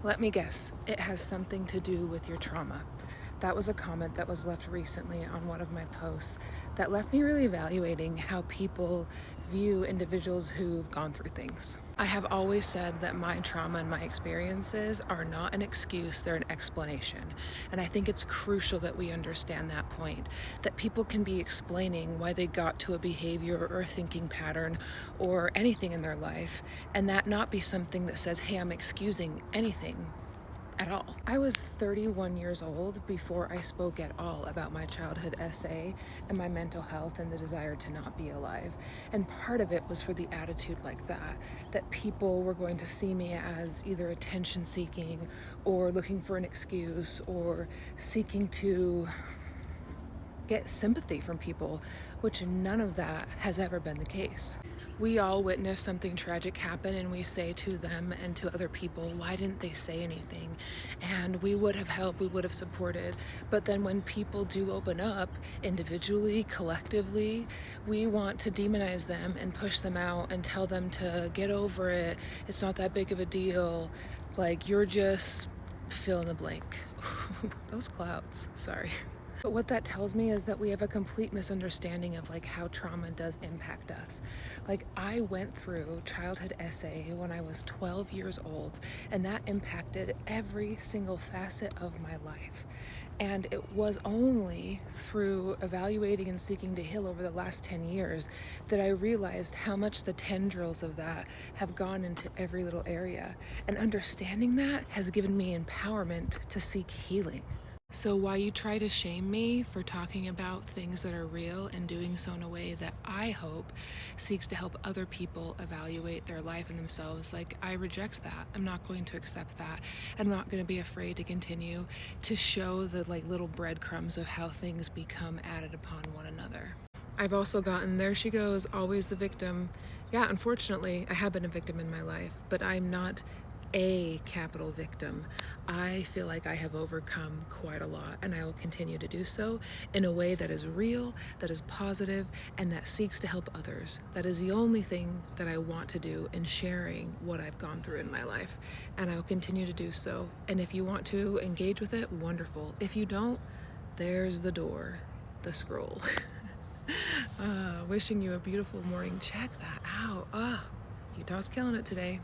Let me guess, it has something to do with your trauma. That was a comment that was left recently on one of my posts that left me really evaluating how people view individuals who've gone through things. I have always said that my trauma and my experiences are not an excuse, they're an explanation. And I think it's crucial that we understand that point, that people can be explaining why they got to a behavior or a thinking pattern or anything in their life, and that not be something that says, hey, I'm excusing anything at all. I was 31 years old before I spoke at all about my childhood essay and my mental health and the desire to not be alive. And part of it was for the attitude like that people were going to see me as either attention seeking or looking for an excuse or seeking to get sympathy from people, which none of that has ever been the case. We all witness something tragic happen and we say to them and to other people, why didn't they say anything? And we would have helped, we would have supported. But then when people do open up individually, collectively, we want to demonize them and push them out and tell them to get over it. It's not that big of a deal. Like, you're just fill in the blank. Those clouds, sorry. But what that tells me is that we have a complete misunderstanding of like how trauma does impact us. Like, I went through childhood essay when I was 12 years old, and that impacted every single facet of my life. And it was only through evaluating and seeking to heal over the last 10 years that I realized how much the tendrils of that have gone into every little area. And understanding that has given me empowerment to seek healing. So while you try to shame me for talking about things that are real and doing so in a way that I hope seeks to help other people evaluate their life and themselves, like, I reject that. I'm not going to accept that. I'm not going to be afraid to continue to show the like little breadcrumbs of how things become added upon one another. I've also gotten, there she goes, always the victim. Yeah, unfortunately, I have been a victim in my life, but I'm not a capital victim. I feel like I have overcome quite a lot, and I will continue to do so in a way that is real, that is positive, and that seeks to help others. That is the only thing that I want to do in sharing what I've gone through in my life, and I will continue to do so. And if you want to engage with it, wonderful. If you don't, there's the door, the scroll. Wishing you a beautiful morning. Check that out. Utah's killing it today.